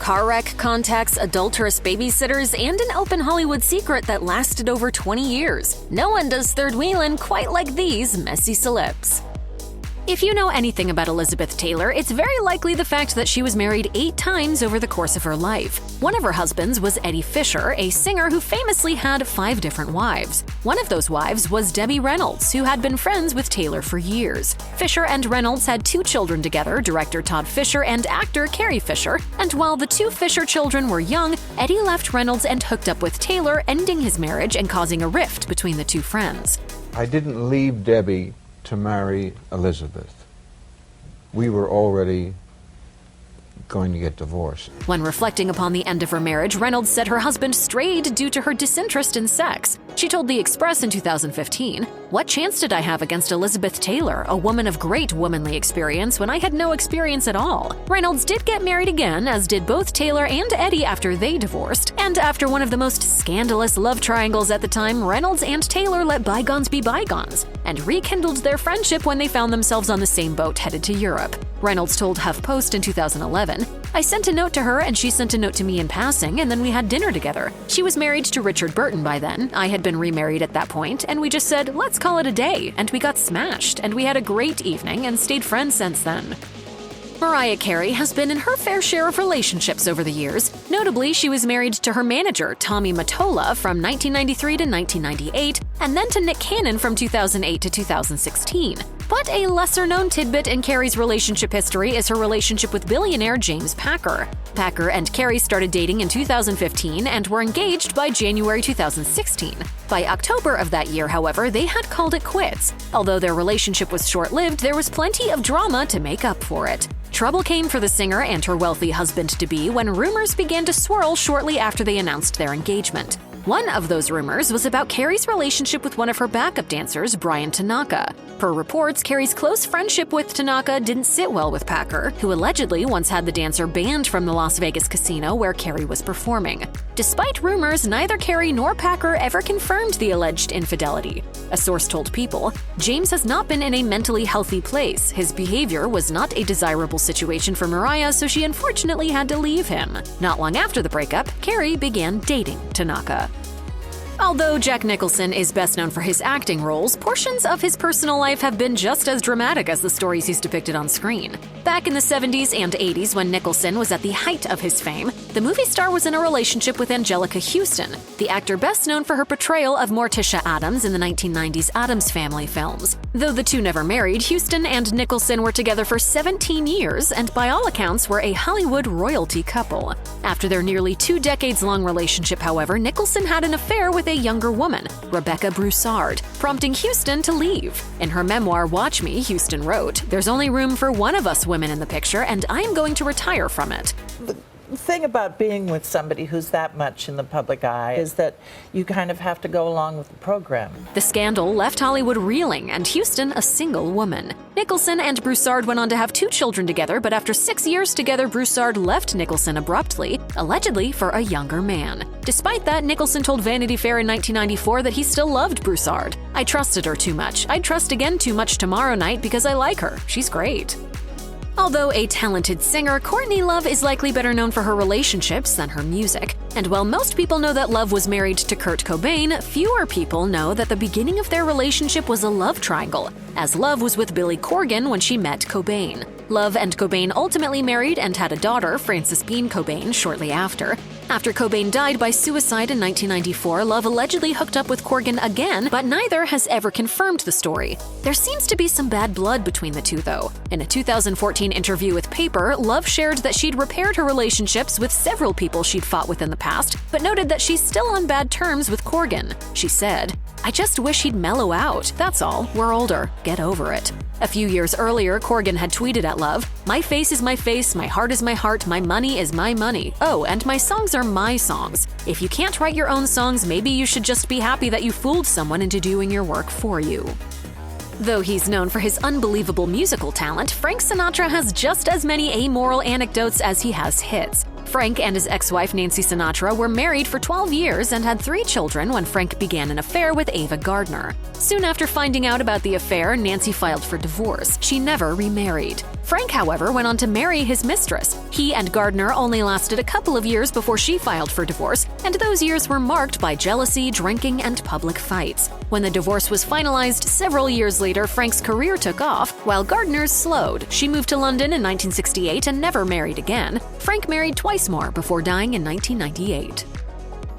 car wreck, contacts, adulterous babysitters, and an open Hollywood secret that lasted over 20 years. No one does third wheelin' quite like these messy celebs. If you know anything about Elizabeth Taylor, it's very likely the fact that she was married 8 times over the course of her life. One of her husbands was Eddie Fisher, a singer who famously had 5 different wives. One of those wives was Debbie Reynolds, who had been friends with Taylor for years. Fisher and Reynolds had 2 children together, director Todd Fisher and actor Carey Fisher, and while the 2 Fisher children were young, Eddie left Reynolds and hooked up with Taylor, ending his marriage and causing a rift between the 2 friends. I didn't leave Debbie to marry Elizabeth. We were already going to get divorced. When reflecting upon the end of her marriage, Reynolds said her husband strayed due to her disinterest in sex. She told The Express in 2015, "What chance did I have against Elizabeth Taylor, a woman of great womanly experience, when I had no experience at all?" Reynolds did get married again, as did both Taylor and Eddie after they divorced. And after one of the most scandalous love triangles at the time, Reynolds and Taylor let bygones be bygones and rekindled their friendship when they found themselves on the same boat headed to Europe. Reynolds told HuffPost in 2011, "I sent a note to her and she sent a note to me in passing, and then we had dinner together. She was married to Richard Burton by then. I had been remarried at that point, and we just said, let's call it a day, and we got smashed, and we had a great evening and stayed friends since then." Mariah Carey has been in her fair share of relationships over the years. Notably, she was married to her manager, Tommy Mottola, from 1993 to 1998, and then to Nick Cannon from 2008 to 2016. But a lesser-known tidbit in Carey's relationship history is her relationship with billionaire James Packer. Packer and Carey started dating in 2015 and were engaged by January 2016. By October of that year, however, they had called it quits. Although their relationship was short-lived, there was plenty of drama to make up for it. Trouble came for the singer and her wealthy husband-to-be when rumors began to swirl shortly after they announced their engagement. One of those rumors was about Carey's relationship with one of her backup dancers, Bryan Tanaka. Per reports, Carey's close friendship with Tanaka didn't sit well with Packer, who allegedly once had the dancer banned from the Las Vegas casino where Carey was performing. Despite rumors, neither Carey nor Packer ever confirmed the alleged infidelity. A source told People, "James has not been in a mentally healthy place. His behavior was not a desirable situation for Mariah, so she unfortunately had to leave him." Not long after the breakup, Carey began dating Tanaka. Although Jack Nicholson is best known for his acting roles, portions of his personal life have been just as dramatic as the stories he's depicted on screen. Back in the 70s and 80s, when Nicholson was at the height of his fame, the movie star was in a relationship with Anjelica Huston, the actor best known for her portrayal of Morticia Addams in the 1990s Addams Family films. Though the two never married, Huston and Nicholson were together for 17 years and by all accounts were a Hollywood royalty couple. After their nearly 2 decades-long relationship, however, Nicholson had an affair with a younger woman, Rebecca Broussard, prompting Huston to leave. In her memoir, Watch Me, Huston wrote, "There's only room for one of us women in the picture, and I'm going to retire from it." The thing about being with somebody who's that much in the public eye is that you kind of have to go along with the program. The scandal left Hollywood reeling and Huston a single woman. Nicholson and Broussard went on to have 2 children together, but after 6 years together, Broussard left Nicholson abruptly, allegedly for a younger man. Despite that, Nicholson told Vanity Fair in 1994 that he still loved Broussard. "I trusted her too much. I'd trust again too much tomorrow night because I like her. She's great." Although a talented singer, Courtney Love is likely better known for her relationships than her music. And while most people know that Love was married to Kurt Cobain, fewer people know that the beginning of their relationship was a love triangle, as Love was with Billy Corgan when she met Cobain. Love and Cobain ultimately married and had a daughter, Frances Bean Cobain, shortly after. After Cobain died by suicide in 1994, Love allegedly hooked up with Corgan again, but neither has ever confirmed the story. There seems to be some bad blood between the two, though. In a 2014 interview with Paper, Love shared that she'd repaired her relationships with several people she'd fought with in the past, but noted that she's still on bad terms with Corgan. She said, "I just wish he'd mellow out, that's all. We're older. Get over it." A few years earlier, Corgan had tweeted at Love, "My face is my face, my heart is my heart, my money is my money. Oh, and my songs are my songs. If you can't write your own songs, maybe you should just be happy that you fooled someone into doing your work for you." Though he's known for his unbelievable musical talent, Frank Sinatra has just as many amoral anecdotes as he has hits. Frank and his ex-wife Nancy Sinatra were married for 12 years and had 3 children when Frank began an affair with Ava Gardner. Soon after finding out about the affair, Nancy filed for divorce. She never remarried. Frank, however, went on to marry his mistress. He and Gardner only lasted a couple of years before she filed for divorce, and those years were marked by jealousy, drinking, and public fights. When the divorce was finalized several years later, Frank's career took off, while Gardner's slowed. She moved to London in 1968 and never married again. Frank married twice more before dying in 1998.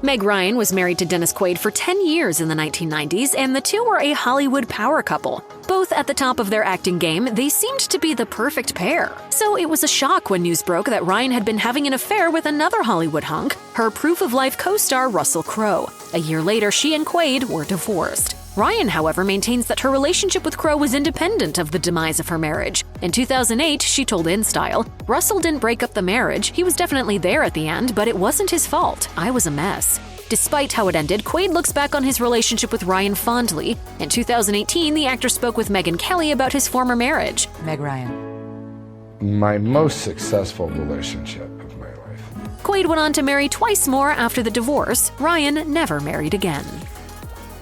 Meg Ryan was married to Dennis Quaid for 10 years in the 1990s, and the two were a Hollywood power couple. Both at the top of their acting game, they seemed to be the perfect pair. So it was a shock when news broke that Ryan had been having an affair with another Hollywood hunk, her Proof of Life co-star Russell Crowe. A year later, she and Quaid were divorced. Ryan, however, maintains that her relationship with Crowe was independent of the demise of her marriage. In 2008, she told InStyle, "Russell didn't break up the marriage. He was definitely there at the end, but it wasn't his fault. I was a mess." Despite how it ended, Quaid looks back on his relationship with Ryan fondly. In 2018, the actor spoke with Megyn Kelly about his former marriage. Meg Ryan. My most successful relationship of my life. Quaid went on to marry twice more after the divorce. Ryan never married again.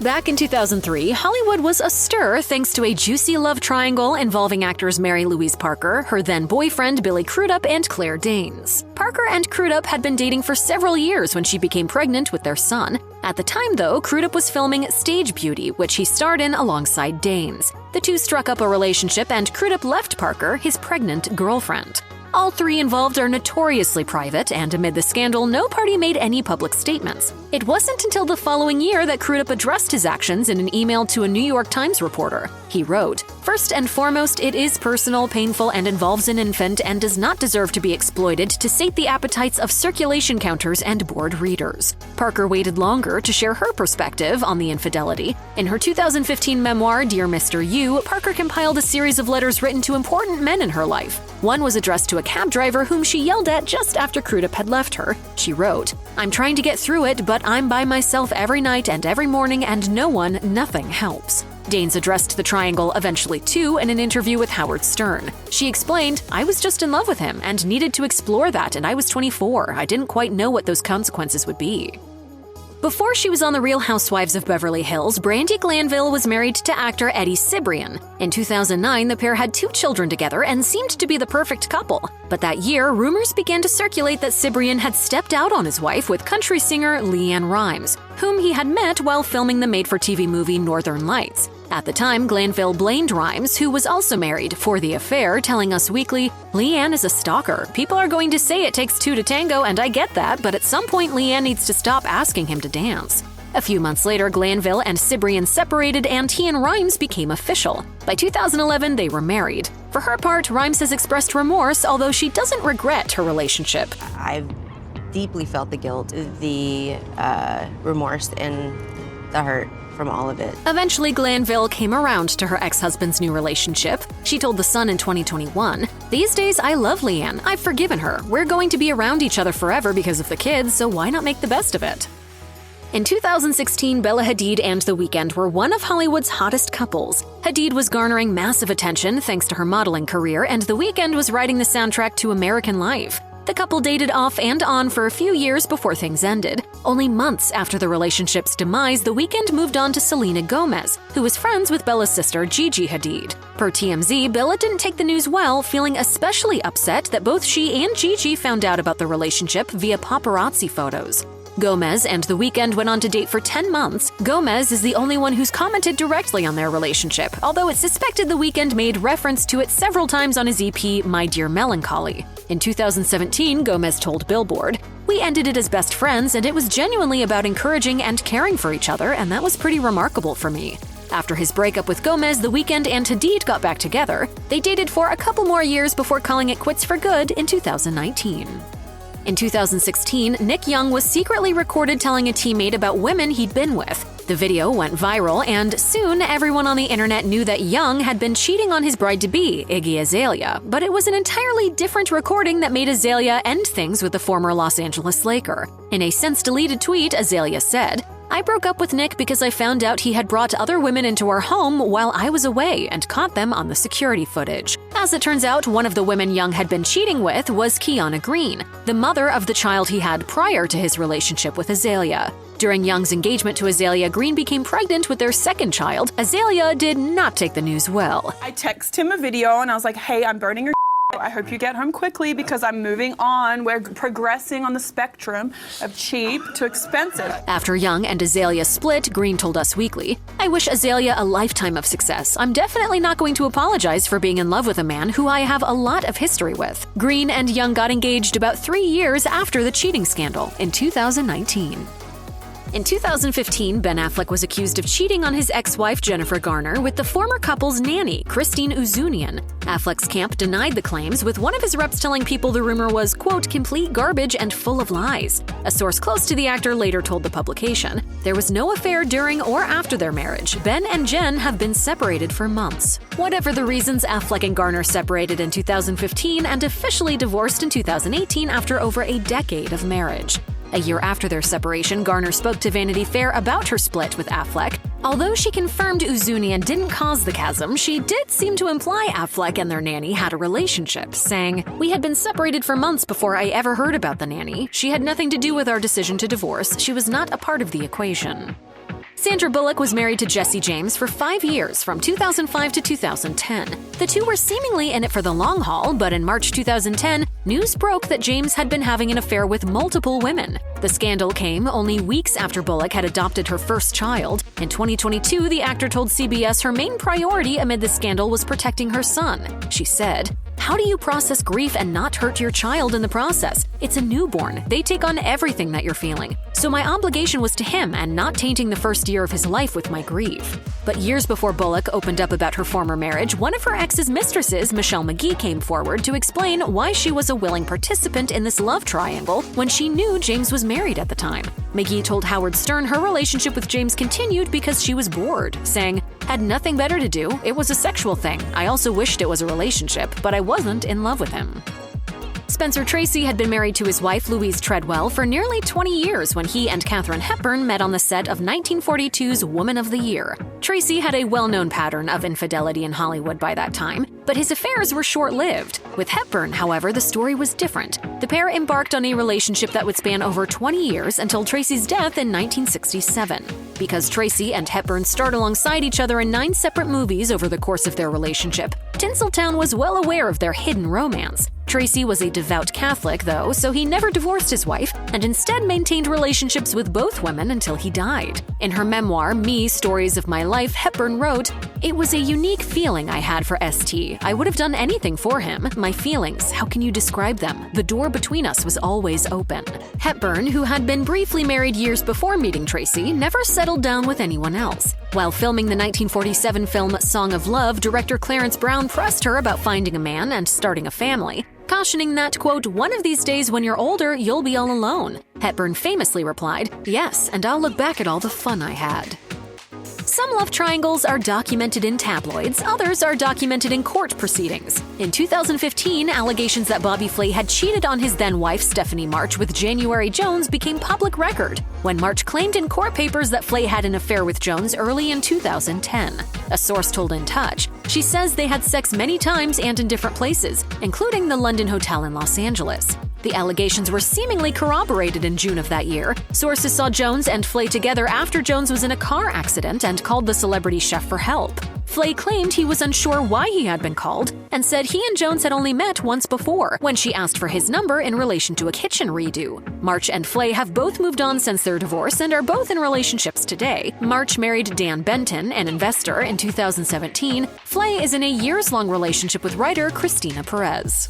Back in 2003, Hollywood was astir thanks to a juicy love triangle involving actors Mary-Louise Parker, her then-boyfriend Billy Crudup, and Claire Danes. Parker and Crudup had been dating for several years when she became pregnant with their son. At the time, though, Crudup was filming Stage Beauty, which he starred in alongside Danes. The two struck up a relationship, and Crudup left Parker, his pregnant girlfriend. All three involved are notoriously private, and amid the scandal, no party made any public statements. It wasn't until the following year that Crudup addressed his actions in an email to a New York Times reporter. He wrote, "First and foremost, it is personal, painful, and involves an infant and does not deserve to be exploited to sate the appetites of circulation counters and bored readers." Parker waited longer to share her perspective on the infidelity. In her 2015 memoir, Dear Mr. You, Parker compiled a series of letters written to important men in her life. One was addressed to a cab driver whom she yelled at just after Crudup had left her. She wrote, "I'm trying to get through it, but I'm by myself every night and every morning, and nothing helps." Danes addressed the triangle eventually too in an interview with Howard Stern. She explained, "I was just in love with him and needed to explore that, and I was 24. I didn't quite know what those consequences would be." Before she was on The Real Housewives of Beverly Hills, Brandi Glanville was married to actor Eddie Cibrian. In 2009, the pair had 2 children together and seemed to be the perfect couple. But that year, rumors began to circulate that Cibrian had stepped out on his wife with country singer LeAnn Rimes, whom he had met while filming the made-for-TV movie Northern Lights. At the time, Glanville blamed Rimes, who was also married, for the affair, telling Us Weekly, "LeAnn is a stalker. People are going to say it takes 2 to tango, and I get that, but at some point LeAnn needs to stop asking him to dance." A few months later, Glanville and Cibrian separated, and he and Rimes became official. By 2011, they were married. For her part, Rimes has expressed remorse, although she doesn't regret her relationship. I've deeply felt the guilt, the remorse, and the hurt from all of it. Eventually, Glanville came around to her ex-husband's new relationship. She told The Sun in 2021, "These days, I love LeAnn. I've forgiven her. We're going to be around each other forever because of the kids, so why not make the best of it?" In 2016, Bella Hadid and The Weeknd were one of Hollywood's hottest couples. Hadid was garnering massive attention thanks to her modeling career, and The Weeknd was writing the soundtrack to American Life. The couple dated off and on for a few years before things ended. Only months after the relationship's demise, The Weeknd moved on to Selena Gomez, who was friends with Bella's sister Gigi Hadid. Per TMZ, Bella didn't take the news well, feeling especially upset that both she and Gigi found out about the relationship via paparazzi photos. Gomez and The Weeknd went on to date for 10 months. Gomez is the only one who's commented directly on their relationship, although it's suspected The Weeknd made reference to it several times on his EP, My Dear Melancholy. In 2017, Gomez told Billboard, "We ended it as best friends, and it was genuinely about encouraging and caring for each other, and that was pretty remarkable for me." After his breakup with Gomez, The Weeknd and Hadid got back together. They dated for a couple more years before calling it quits for good in 2019. In 2016, Nick Young was secretly recorded telling a teammate about women he'd been with. The video went viral, and soon everyone on the internet knew that Young had been cheating on his bride-to-be, Iggy Azalea, but it was an entirely different recording that made Azalea end things with the former Los Angeles Laker. In a since-deleted tweet, Azalea said, "I broke up with Nick because I found out he had brought other women into our home while I was away and caught them on the security footage." As it turns out, one of the women Young had been cheating with was Keonna Green, the mother of the child he had prior to his relationship with Azalea. During Young's engagement to Azalea, Green became pregnant with their second child. Azalea did not take the news well. I text him a video and I was like, "Hey, I'm burning your I hope you get home quickly because I'm moving on. We're progressing on the spectrum of cheap to expensive. After Young and Azalea split, Green told Us Weekly, "I wish Azalea a lifetime of success. I'm definitely not going to apologize for being in love with a man who I have a lot of history with." Green and Young got engaged about 3 years after the cheating scandal in 2019. In 2015, Ben Affleck was accused of cheating on his ex-wife Jennifer Garner with the former couple's nanny, Christine Ouzounian. Affleck's camp denied the claims, with one of his reps telling people the rumor was, quote, complete garbage and full of lies. A source close to the actor later told the publication, "There was no affair during or after their marriage. Ben and Jen have been separated for months." Whatever the reasons, Affleck and Garner separated in 2015 and officially divorced in 2018 after over a decade of marriage. A year after their separation, Garner spoke to Vanity Fair about her split with Affleck. Although she confirmed Ouzounian didn't cause the chasm, she did seem to imply Affleck and their nanny had a relationship, saying, "We had been separated for months before I ever heard about the nanny. She had nothing to do with our decision to divorce. She was not a part of the equation." Sandra Bullock was married to Jesse James for 5 years, from 2005 to 2010. The two were seemingly in it for the long haul, but in March 2010, news broke that James had been having an affair with multiple women. The scandal came only weeks after Bullock had adopted her first child. In 2022, the actor told CBS her main priority amid the scandal was protecting her son. She said, "How do you process grief and not hurt your child in the process? It's a newborn. They take on everything that you're feeling. So my obligation was to him and not tainting the first year of his life with my grief." But years before Bullock opened up about her former marriage, one of her ex's mistresses, Michelle McGee, came forward to explain why she was a willing participant in this love triangle when she knew James was married at the time. McGee told Howard Stern her relationship with James continued because she was bored, saying, "Had nothing better to do. It was a sexual thing. I also wished it was a relationship, but I wasn't in love with him." Spencer Tracy had been married to his wife Louise Treadwell for nearly 20 years when he and Katharine Hepburn met on the set of 1942's Woman of the Year. Tracy had a well-known pattern of infidelity in Hollywood by that time, but his affairs were short-lived. With Hepburn, however, the story was different. The pair embarked on a relationship that would span over 20 years until Tracy's death in 1967. Because Tracy and Hepburn starred alongside each other in 9 separate movies over the course of their relationship, Tinseltown was well aware of their hidden romance. Tracy was a devout Catholic, though, so he never divorced his wife and instead maintained relationships with both women until he died. In her memoir, Me, Stories of My Life, Hepburn wrote, "It was a unique feeling I had for ST. I would have done anything for him. My feelings, how can you describe them? The door between us was always open." Hepburn, who had been briefly married years before meeting Tracy, never settled down with anyone else. While filming the 1947 film Song of Love, director Clarence Brown pressed her about finding a man and starting a family, cautioning that, quote, "One of these days when you're older, you'll be all alone." Hepburn famously replied, "Yes, and I'll look back at all the fun I had." Some love triangles are documented in tabloids, others are documented in court proceedings. In 2015, allegations that Bobby Flay had cheated on his then-wife Stephanie March with January Jones became public record when March claimed in court papers that Flay had an affair with Jones early in 2010. A source told In Touch, she says they had sex many times and in different places, including the London Hotel in Los Angeles. The allegations were seemingly corroborated in June of that year. Sources saw Jones and Flay together after Jones was in a car accident and called the celebrity chef for help. Flay claimed he was unsure why he had been called and said he and Jones had only met once before when she asked for his number in relation to a kitchen redo. March and Flay have both moved on since their divorce and are both in relationships today. March married Dan Benton, an investor, in 2017. Flay is in a years-long relationship with writer Christina Perez.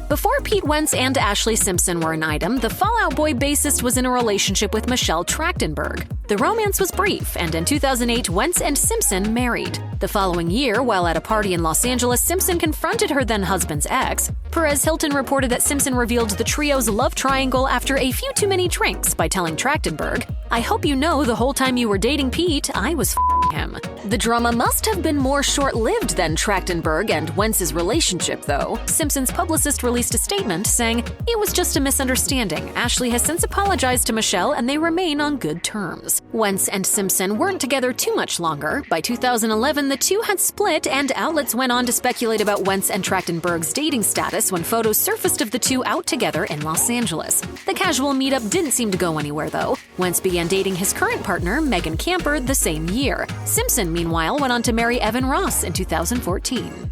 Before Pete Wentz and Ashley Simpson were an item, the Fall Out Boy bassist was in a relationship with Michelle Trachtenberg. The romance was brief, and in 2008, Wentz and Simpson married. The following year, while at a party in Los Angeles, Simpson confronted her then-husband's ex. Perez Hilton reported that Simpson revealed the trio's love triangle after a few too many drinks by telling Trachtenberg, "I hope you know the whole time you were dating Pete, I was him." The drama must have been more short-lived than Trachtenberg and Wentz's relationship, though. Simpson's publicist released a statement saying, "It was just a misunderstanding. Ashley has since apologized to Michelle and they remain on good terms." Wentz and Simpson weren't together too much longer. By 2011, the two had split, and outlets went on to speculate about Wentz and Trachtenberg's dating status when photos surfaced of the two out together in Los Angeles. The casual meetup didn't seem to go anywhere, though. Wentz began dating his current partner, Megan Camper, the same year. Simpson, meanwhile, went on to marry Evan Ross in 2014.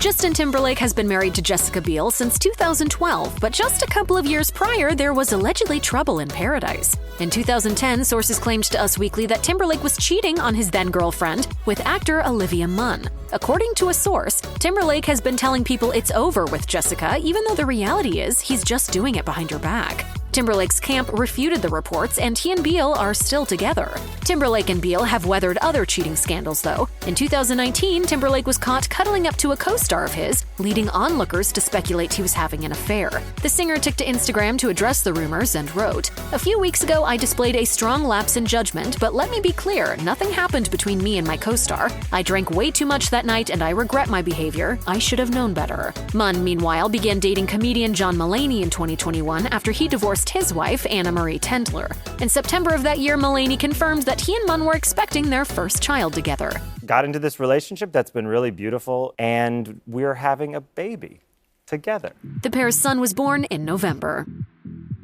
Justin Timberlake has been married to Jessica Biel since 2012, but just a couple of years prior, there was allegedly trouble in paradise. In 2010, sources claimed to Us Weekly that Timberlake was cheating on his then-girlfriend with actor Olivia Munn. According to a source, Timberlake has been telling people it's over with Jessica, even though the reality is he's just doing it behind her back. Timberlake's camp refuted the reports, and he and Biel are still together. Timberlake and Biel have weathered other cheating scandals, though. In 2019, Timberlake was caught cuddling up to a co-star of his, leading onlookers to speculate he was having an affair. The singer took to Instagram to address the rumors and wrote, "A few weeks ago, I displayed a strong lapse in judgment, but let me be clear, nothing happened between me and my co-star. I drank way too much that night and I regret my behavior. I should have known better." Munn, meanwhile, began dating comedian John Mulaney in 2021 after he divorced his wife, Anna Marie Tendler. In September of that year, Mulaney confirmed that he and Munn were expecting their first child together. Got into this relationship that's been really beautiful, and we're having a baby together. The pair's son was born in November.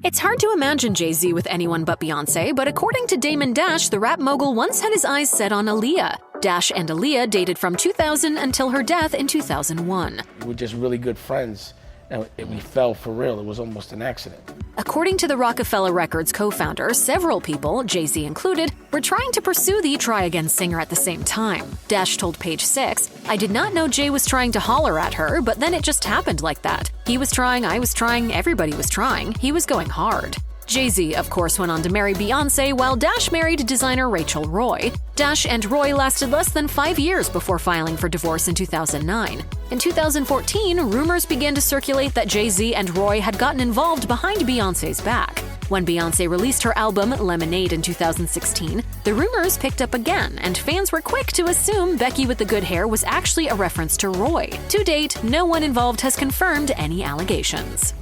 It's hard to imagine Jay-Z with anyone but Beyoncé, but according to Damon Dash, the rap mogul once had his eyes set on Aaliyah. Dash and Aaliyah dated from 2000 until her death in 2001. We were just really good friends, and we fell for real. It was almost an accident. According to the Rockefeller Records co-founder, several people, Jay-Z included, were trying to pursue the Try Again singer at the same time. Dash told Page Six, "I did not know Jay was trying to holler at her, but then it just happened like that. He was trying, I was trying, everybody was trying. He was going hard." Jay-Z, of course, went on to marry Beyoncé, while Dash married designer Rachel Roy. Dash and Roy lasted less than 5 years before filing for divorce in 2009. In 2014, rumors began to circulate that Jay-Z and Roy had gotten involved behind Beyoncé's back. When Beyoncé released her album Lemonade in 2016, the rumors picked up again, and fans were quick to assume Becky with the good hair was actually a reference to Roy. To date, no one involved has confirmed any allegations.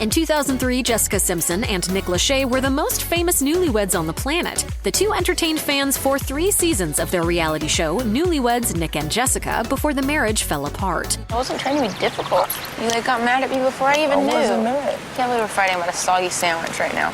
In 2003, Jessica Simpson and Nick Lachey were the most famous newlyweds on the planet. The two entertained fans for 3 seasons of their reality show, Newlyweds Nick and Jessica, before the marriage fell apart. I wasn't trying to be difficult. You got mad at me before I even knew. I wasn't mad. Can't believe we're fighting about a soggy sandwich right now.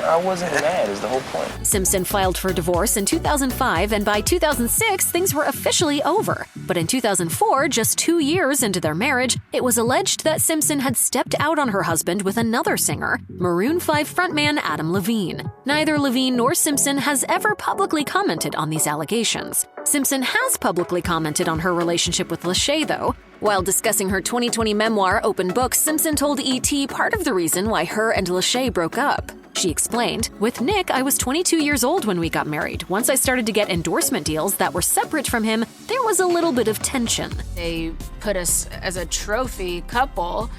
I wasn't mad, is the whole point. Simpson filed for divorce in 2005, and by 2006, things were officially over. But in 2004, just 2 years into their marriage, it was alleged that Simpson had stepped out on her husband with another singer, Maroon 5 frontman Adam Levine. Neither Levine nor Simpson has ever publicly commented on these allegations. Simpson has publicly commented on her relationship with Lachey, though. While discussing her 2020 memoir, Open Book, Simpson told ET part of the reason why her and Lachey broke up. She explained, "With Nick, I was 22 years old when we got married. Once I started to get endorsement deals that were separate from him, there was a little bit of tension." They put us as a trophy couple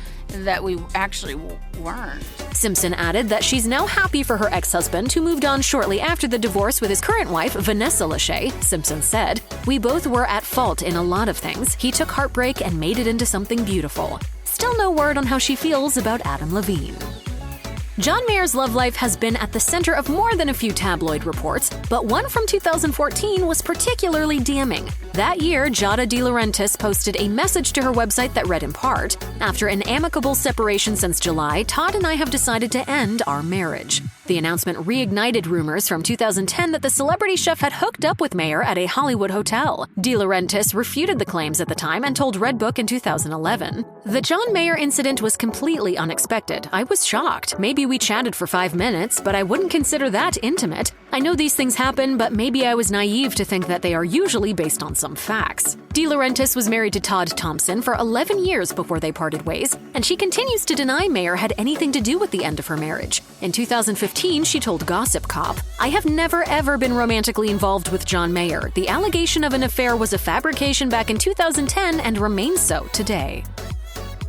that we actually weren't. Simpson added that she's now happy for her ex-husband, who moved on shortly after the divorce with his current wife, Vanessa Lachey. Simpson said, "We both were at fault in a lot of things. He took heartbreak and made it into something beautiful." Still no word on how she feels about Adam Levine. John Mayer's love life has been at the center of more than a few tabloid reports, but one from 2014 was particularly damning. That year, Giada De Laurentiis posted a message to her website that read in part, "After an amicable separation since July, Todd and I have decided to end our marriage." The announcement reignited rumors from 2010 that the celebrity chef had hooked up with Mayer at a Hollywood hotel. De Laurentiis refuted the claims at the time and told Redbook in 2011, "The John Mayer incident was completely unexpected. I was shocked. Maybe we chatted for 5 minutes, but I wouldn't consider that intimate. I know these things happen, but maybe I was naive to think that they are usually based on some facts." De Laurentiis was married to Todd Thompson for 11 years before they parted ways, and she continues to deny Mayer had anything to do with the end of her marriage. In 2015, she told Gossip Cop, "I have never ever been romantically involved with John Mayer. The allegation of an affair was a fabrication back in 2010 and remains so today."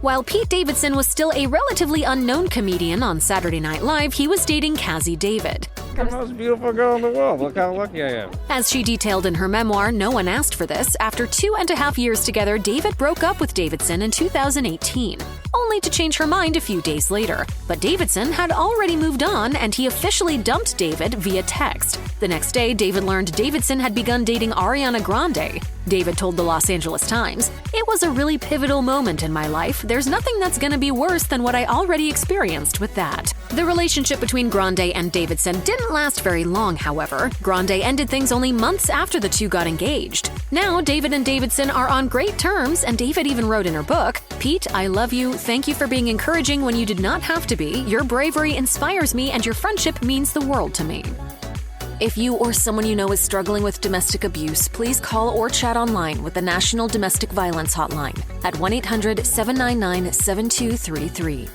While Pete Davidson was still a relatively unknown comedian on Saturday Night Live, he was dating Cassie David. The most beautiful girl in the world. Look how lucky I am. As she detailed in her memoir, No One Asked for This, after 2.5 years together, David broke up with Davidson in 2018, only to change her mind a few days later. But Davidson had already moved on, and he officially dumped David via text. The next day, David learned Davidson had begun dating Ariana Grande. David told the Los Angeles Times, "It was a really pivotal moment in my life. There's nothing that's gonna be worse than what I already experienced with that." The relationship between Grande and Davidson didn't last very long, however. Grande ended things only months after the two got engaged. Now, David and Davidson are on great terms, and David even wrote in her book, "Pete, I love you. Thank you for being encouraging when you did not have to be. Your bravery inspires me, and your friendship means the world to me." If you or someone you know is struggling with domestic abuse, please call or chat online with the National Domestic Violence Hotline at 1-800-799-7233.